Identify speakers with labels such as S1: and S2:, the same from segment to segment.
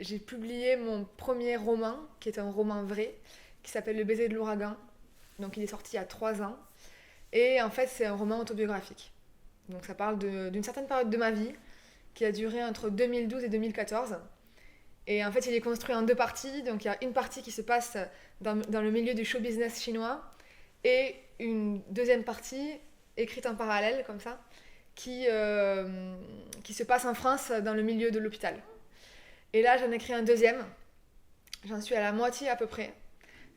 S1: J'ai publié mon premier roman, qui est un roman vrai, qui s'appelle Le baiser de l'ouragan. Donc il est sorti il y a 3 ans. Et en fait, c'est un roman autobiographique. Donc ça parle d'une certaine période de ma vie, qui a duré entre 2012 et 2014. Et en fait, il est construit en deux parties. Donc il y a une partie qui se passe dans le milieu du show business chinois, et une deuxième partie, écrite en parallèle, comme ça, qui se passe en France, dans le milieu de l'hôpital. Et là, j'en ai écrit un deuxième. J'en suis à la moitié à peu près.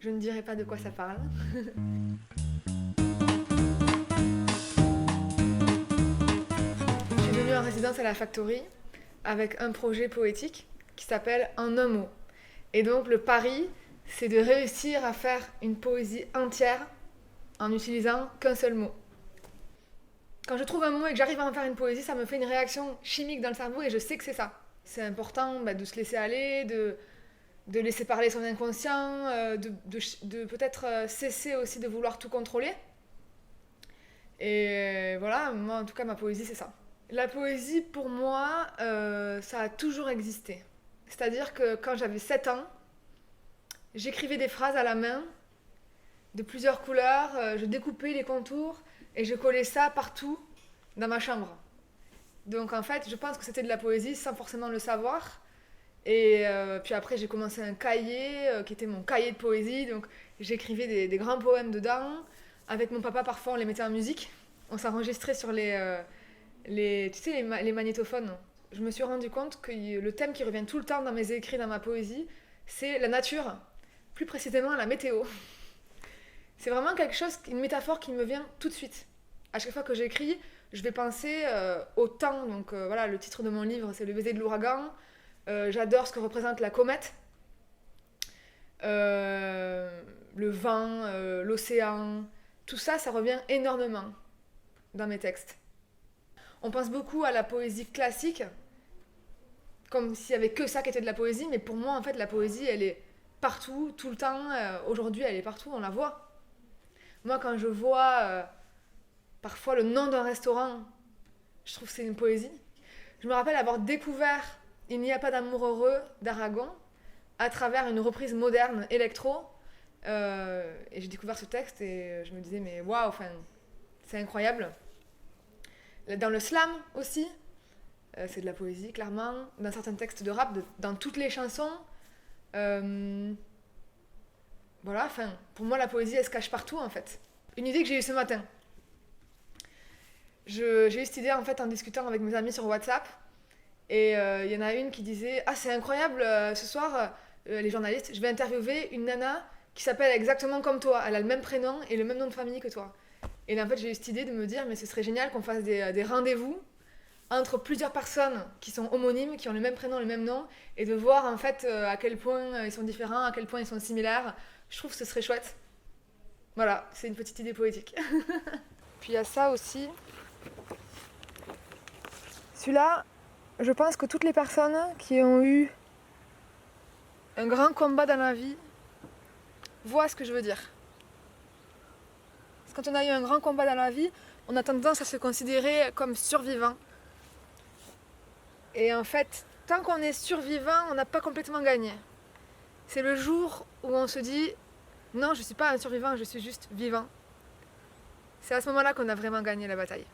S1: Je ne dirai pas de quoi ça parle. Je suis venue en résidence à la Factory avec un projet poétique qui s'appelle En un mot. Et donc le pari, c'est de réussir à faire une poésie entière en n'utilisant qu'un seul mot. Quand je trouve un mot et que j'arrive à en faire une poésie, ça me fait une réaction chimique dans le cerveau et je sais que c'est ça. C'est important de se laisser aller, de laisser parler son inconscient, de peut-être cesser aussi de vouloir tout contrôler. Et voilà, moi en tout cas ma poésie c'est ça. La poésie pour moi, ça a toujours existé. C'est-à-dire que quand j'avais 7 ans, j'écrivais des phrases à la main, de plusieurs couleurs, je découpais les contours et je collais ça partout dans ma chambre. Donc en fait, je pense que c'était de la poésie sans forcément le savoir. Et puis après, j'ai commencé un cahier qui était mon cahier de poésie. Donc j'écrivais des grands poèmes dedans. Avec mon papa, parfois, on les mettait en musique. On s'enregistrait sur tu sais, les magnétophones. Je me suis rendu compte que le thème qui revient tout le temps dans mes écrits, dans ma poésie, c'est la nature. Plus précisément, la météo. C'est vraiment quelque chose, une métaphore qui me vient tout de suite. À chaque fois que j'écris, je vais penser au temps. Donc voilà, le titre de mon livre, c'est Le baiser de l'ouragan. J'adore ce que représente la comète, le vent, l'océan. Tout ça, ça revient énormément dans mes textes. On pense beaucoup à la poésie classique, comme s'il n'y avait que ça qui était de la poésie, mais pour moi, en fait, la poésie, elle est partout, tout le temps. Aujourd'hui, elle est partout, on la voit. Moi, quand je vois parfois le nom d'un restaurant, je trouve que c'est une poésie. Je me rappelle avoir découvert Il n'y a pas d'amour heureux d'Aragon à travers une reprise moderne électro. Et j'ai découvert ce texte et je me disais, mais waouh, enfin, c'est incroyable. Dans le slam aussi, c'est de la poésie, clairement. Dans certains textes de rap, dans toutes les chansons. Voilà, enfin, pour moi, la poésie, elle se cache partout, en fait. Une idée que j'ai eue ce matin. J'ai eu cette idée, en fait, en discutant avec mes amis sur WhatsApp. Et il y en a une qui disait « Ah, c'est incroyable, ce soir, les journalistes, je vais interviewer une nana qui s'appelle exactement comme toi. Elle a le même prénom et le même nom de famille que toi. » Et là, en fait, j'ai eu cette idée de me dire « Mais ce serait génial qu'on fasse des rendez-vous entre plusieurs personnes qui sont homonymes, qui ont le même prénom, le même nom, et de voir, en fait, à quel point ils sont différents, à quel point ils sont similaires. Je trouve que ce serait chouette. » Voilà, c'est une petite idée poétique. Puis il y a ça aussi. Celui-là, je pense que toutes les personnes qui ont eu un grand combat dans la vie voient ce que je veux dire. Parce que quand on a eu un grand combat dans la vie, on a tendance à se considérer comme survivant. Et en fait, tant qu'on est survivant, on n'a pas complètement gagné. C'est le jour où on se dit non, je ne suis pas un survivant, je suis juste vivant. C'est à ce moment-là qu'on a vraiment gagné la bataille.